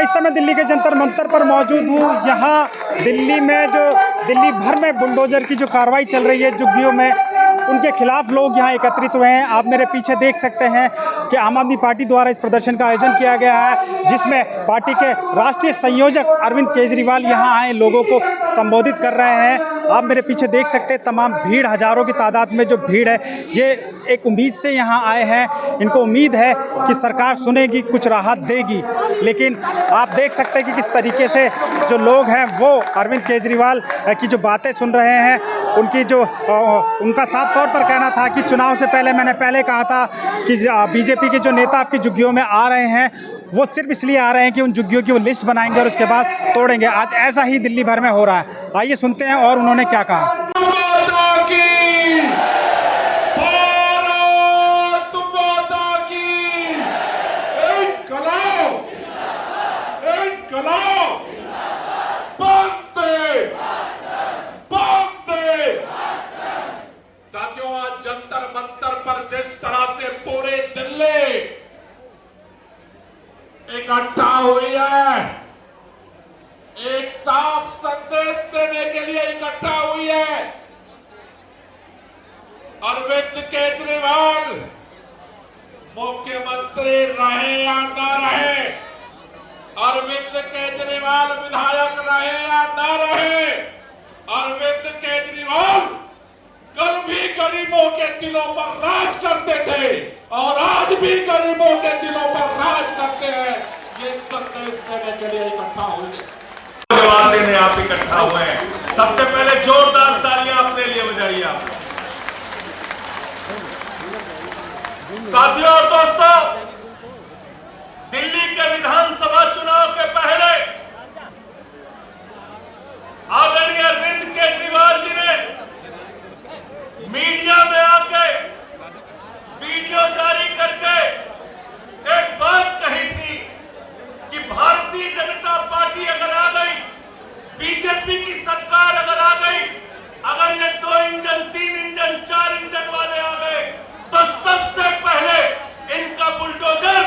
मैं इस समय दिल्ली के जंतर मंतर पर मौजूद हूँ। यहाँ दिल्ली में जो दिल्ली भर में बुलडोजर की जो कार्रवाई चल रही है झुग्गियों में, उनके खिलाफ लोग यहाँ एकत्रित हुए हैं। आप मेरे पीछे देख सकते हैं कि आम आदमी पार्टी द्वारा इस प्रदर्शन का आयोजन किया गया है, जिसमें पार्टी के राष्ट्रीय संयोजक अरविंद केजरीवाल यहाँ आए लोगों को संबोधित कर रहे हैं। आप मेरे पीछे देख सकते हैं तमाम भीड़, हजारों की तादाद में जो भीड़ है, ये एक उम्मीद से यहाँ आए हैं। इनको उम्मीद है कि सरकार सुनेगी, कुछ राहत देगी। लेकिन आप देख सकते हैं कि किस तरीके से जो लोग हैं वो अरविंद केजरीवाल की जो बातें सुन रहे हैं। उनका साफ तौर पर कहना था कि चुनाव से पहले मैंने पहले कहा था कि बीजेपी के जो नेता आपकी झुग्गियों में आ रहे हैं वो सिर्फ इसलिए आ रहे हैं कि उन झुग्गियों की वो लिस्ट बनाएंगे और उसके बाद तोड़ेंगे। आज ऐसा ही दिल्ली भर में हो रहा है। आइए सुनते हैं और उन्होंने क्या कहा। साथियों, आज जंतर मंतर पर जिस तरह से पूरे दिल्ली इकट्ठा हुई है, एक साफ संदेश देने के लिए इकट्ठा हुई है। अरविंद केजरीवाल मुख्यमंत्री रहे या न रहे, अरविंद केजरीवाल विधायक रहे या न रहे, अरविंद केजरीवाल कल भी गरीबों के दिलों पर राज करते थे और आज भी गरीबों के दिलों पर राज करते हैं। ये संदेश देने के लिए इकट्ठा हुए, जवाब देने आप इकट्ठा हुए हैं। सबसे पहले जोरदार तालियां अपने लिए बजाइए आप। साथियों और दोस्तों, दिल्ली के विधानसभा चुनाव के पहले आदरणीय अरविंद केजरीवाल जी ने मीडिया में आके वीडियो जारी करके एक बात कही थी कि भारतीय जनता पार्टी अगर आ गई, बीजेपी की सरकार अगर आ गई, अगर ये 2 इंजन 3 इंजन 4 इंजन वाले आ गए, तो सबसे पहले इनका बुलडोजर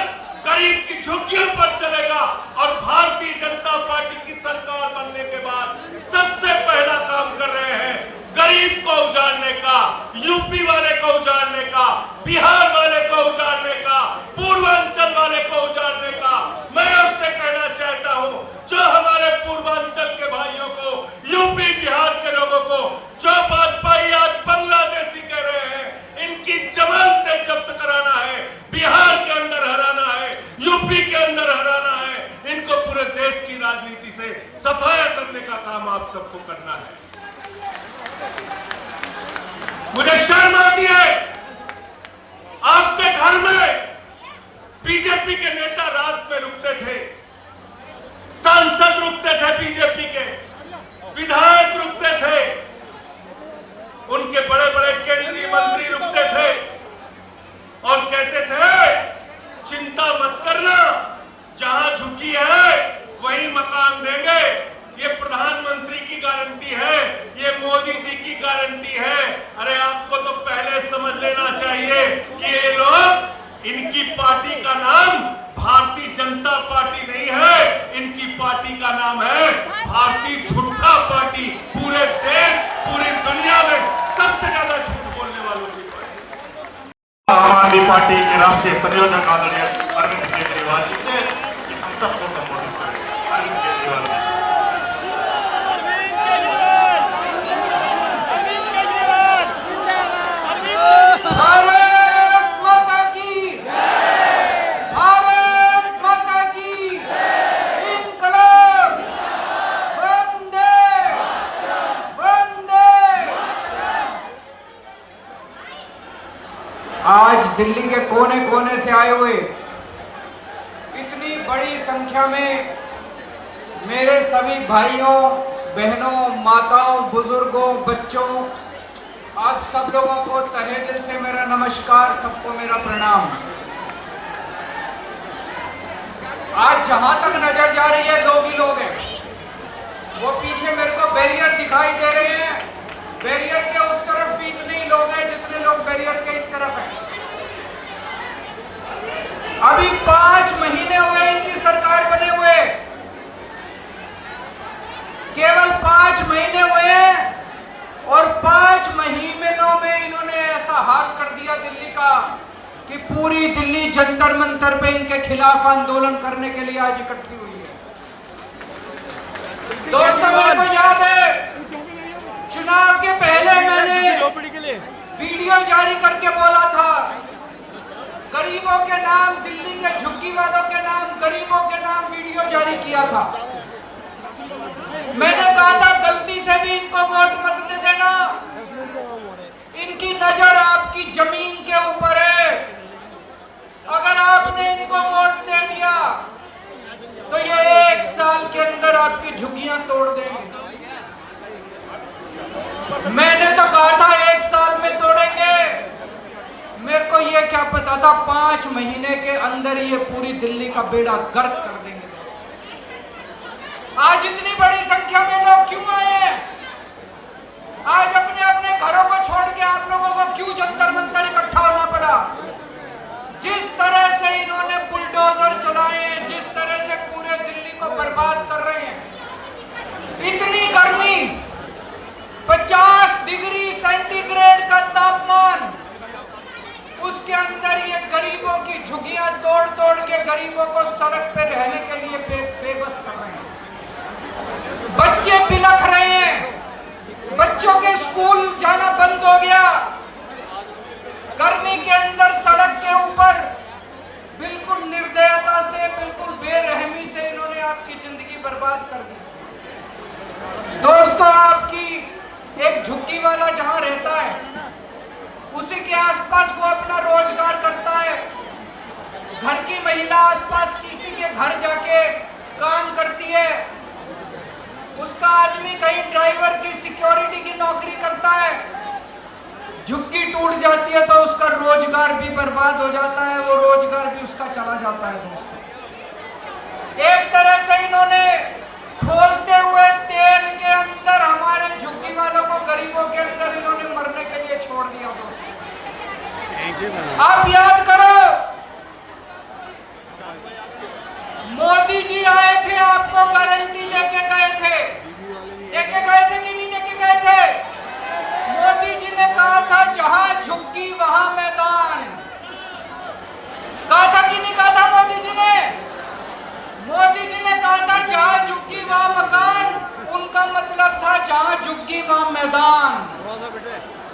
गरीब की झुग्गियों पर चलेगा। और भारतीय जनता पार्टी की सरकार बनने के बाद सबसे पहला काम कर रहे हैं गरीब को उजाड़ने का, यूपी वाले को उजाड़ने का, बिहार वाले को उजाड़ने का, पूर्वांचल वाले को उजाड़ने का। मैं आपसे कहना चाहता हूं, जो हमारे पूर्वांचल के भाइयों को, यूपी बिहार के लोगों को जो वाजपेयी आज बांग्लादेशी कह रहे हैं, इनकी जमानतें जब्त कराना है, बिहार के अंदर हराना है, यूपी के अंदर हराना है। इनको पूरे देश की राजनीति से सफाया करने का काम आप सबको करना है। मुझे शर्म आती है, आपके घर में बीजेपी के नेता रात में रुकते थे, सांसद रुकते थे, बीजेपी के विधायक रुकते थे, उनके बड़े बड़े केंद्रीय मंत्री रुकते थे और कहते थे चिंता मत करना, जहां झुकी है वहीं मकान देंगे। ये प्रधानमंत्री की गारंटी है, ये मोदी जी की गारंटी है। अरे आपको तो पहले समझ लेना चाहिए कि ये लोग, इनकी पार्टी का नाम भारतीय जनता पार्टी नहीं है, इनकी पार्टी का नाम है भारतीय झूठा पार्टी। पूरे देश, पूरी दुनिया में सबसे ज्यादा झूठ बोलने वालों की पार्टी। आम आदमी पार्टी के राष्ट्रीय संयोजक आदरणीय अरविंद केजरीवाल जी से हम सबको संबोधित करें। अरविंद केजरीवाल आज दिल्ली के कोने कोने से आए हुए इतनी बड़ी संख्या में मेरे सभी भाइयों, बहनों, माताओं, बुजुर्गों, बच्चों, आप सब लोगों को तहे दिल से मेरा नमस्कार, सबको मेरा प्रणाम। आज जहां तक नजर जा रही है लोग ही लोग हैं। वो पीछे मेरे को बैरियर दिखाई दे रहे हैं, बैरियर के उस तरफ भी इतने ही लोग हैं जितने लोग बैरियर के इस तरफ हैं। अभी 5 महीने हुए इनकी सरकार बने हुए, दिल्ली का कि पूरी दिल्ली जंतर मंतर पे इनके खिलाफ आंदोलन करने के लिए आज इकट्ठी हुई है। दोस्तों, मेरे को याद है चुनाव के पहले मैंने वीडियो जारी करके बोला था, गरीबों के नाम, दिल्ली के झुग्गी वालों के नाम, गरीबों के नाम वीडियो जारी किया था। मैंने कहा था गलती से भी इनको वोट मत दे देना, इनकी नजर आपकी जमीन के ऊपर है। अगर आपने इनको वोट दे दिया तो ये 1 साल के अंदर आपकी झुग्गियां तोड़ देंगे। मैंने तो कहा था 1 साल में तोड़ेंगे, मेरे को ये क्या पता था 5 महीने के अंदर ये पूरी दिल्ली का बेड़ा गर्क कर देंगे। आज इतनी बड़ी संख्या में लोग क्यों आए हैं? आज अपने अपने घरों को छोड़ के आप लोगों को क्यों जंतर मंतर इकट्ठा होना पड़ा? जिस तरह से इन्होंने बुलडोजर चलाए हैं, जिस तरह से पूरे दिल्ली को बर्बाद कर रहे हैं, इतनी गर्मी, 50 डिग्री सेंटीग्रेड का तापमान, उसके अंदर ये गरीबों की झुग्गियां तोड़ तोड़ के गरीबों को सड़क पे रहने के लिए बेबस कर रहे हैं। बच्चे बिलख रहे हैं, बच्चों के स्कूल जाना बंद हो गया। गर्मी के अंदर सड़क के ऊपर बिल्कुल निर्दयता से, बिल्कुल बेरहमी से इन्होंने आपकी जिंदगी बर्बाद कर दी। दोस्तों, आपकी एक झुग्गी वाला जहां रहता है, उसी के आसपास वो अपना रोजगार करता है। घर की महिला आसपास किसी के घर जाके काम करती है, उसका आदमी कहीं ड्राइवर की, सिक्योरिटी की नौकरी करता है। झुग्गी टूट जाती है तो उसका रोजगार भी बर्बाद हो जाता है, वो रोजगार भी उसका चला जाता है। दोस्तों, एक तरह से इन्होंने खोलते हुए तेल के अंदर हमारे झुग्गी वालों को, गरीबों के अंदर इन्होंने मरने के लिए छोड़ दिया। दोस्तों, आप याद करो, मोदी जी आए थे, आपको गारंटी देके गए थे कि नहीं देके गए थे? मोदी जी ने कहा था जहां झुग्गी वहां मैदान। कहा था कि नहीं कहा था मोदी जी ने? मोदी जी ने कहा था जहां झुग्गी वहां मकान, उनका मतलब था जहां झुग्गी वहां मैदान।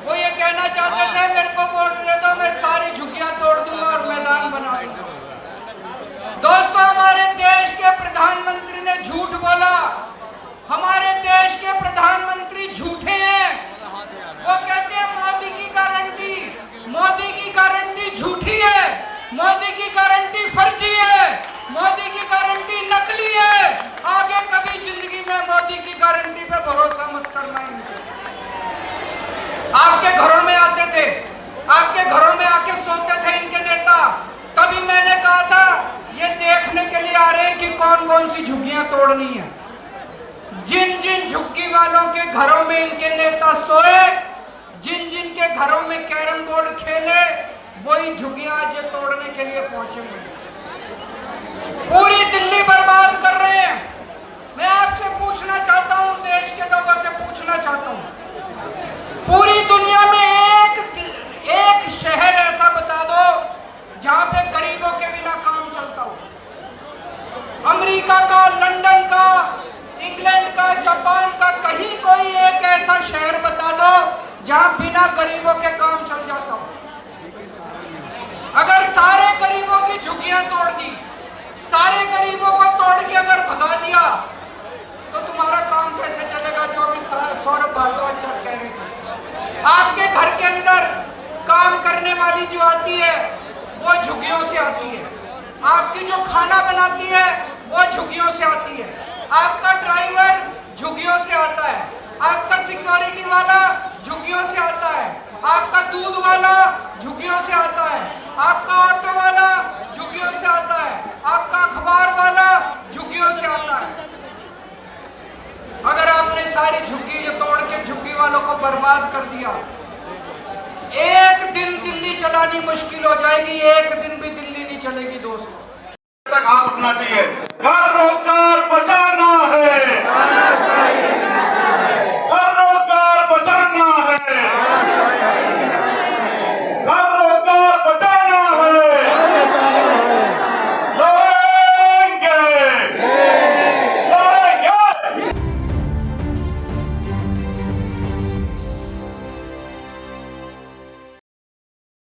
वो ये कहना चाहते थे मेरे को वोट दे दो, मैं सारी झुग्गियां तोड़ दूंगा और मैदान बना दूंगा। दोस्तों, हमारे देश के प्रधानमंत्री ने झूठ बोला। हमारे देश के प्रधानमंत्री झूठे हैं। वो कहते हैं मोदी की गारंटी झूठी है, मोदी की गारंटी फर्जी है, मोदी की गारंटी नकली है। आगे कभी जिंदगी में मोदी की गारंटी पे भरोसा मत करना। इनको आपके घरों में आते थे, आपके घरों में आके सोते थे इनके नेता। तभी मैंने कहा था ये देखने के लिए आ रहे हैं कि कौन कौन सी झुग्गियां तोड़नी है। जिन जिन झुग्गी वालों के घरों में इनके नेता सोए, जिन जिन के घरों में कैरम बोर्ड खेले, वही झुग्गियां आज ये तोड़ने के लिए पहुंचे हुए। पूरी दिल्ली बर्बाद कर रहे हैं। मैं आपसे पूछना चाहता हूं, देश के लोगों से पूछना चाहता हूं, पूरी दुनिया में एक शहर ऐसा बता दो जहां पे गरीबों के बिना काम चलता हो। अमेरिका का, लंदन का, इंग्लैंड का, जापान का, कहीं कोई एक ऐसा शहर बता दो जहां बिना गरीबों के काम चल जाता हो। अगर सारे गरीबों की झुग्गियां तोड़ दी, सारे गरीबों को तोड़ के अगर भगा दिया, तो तुम्हारा काम कैसे चलेगा? जो भी सौरभ भारद्वाज कह रहे थे, आपके घर के अंदर काम करने वाली जो आती है वो झुग्गियों से आती है, आपकी जो खाना बनाती है वो झुग्गियों से आती है, आपका ड्राइवर झुग्गियों से आता है, आपका सिक्योरिटी वाला झुग्गियों से आता है, आपका दूध वाला झुग्गियों से आता है, आपका ऑटो वाला झुग्गियों से आता है, आपका अखबार वाला झुग्गियों से आता है। अगर आपने सारी झुग्गी तोड़ के झुग्गी वालों को बर्बाद कर दिया, एक दिन दिल्ली चलानी मुश्किल हो जाएगी, एक दिन भी दिल्ली नहीं चलेगी। दोस्तों, तक हाथ उठना चाहिए। घर रोजगार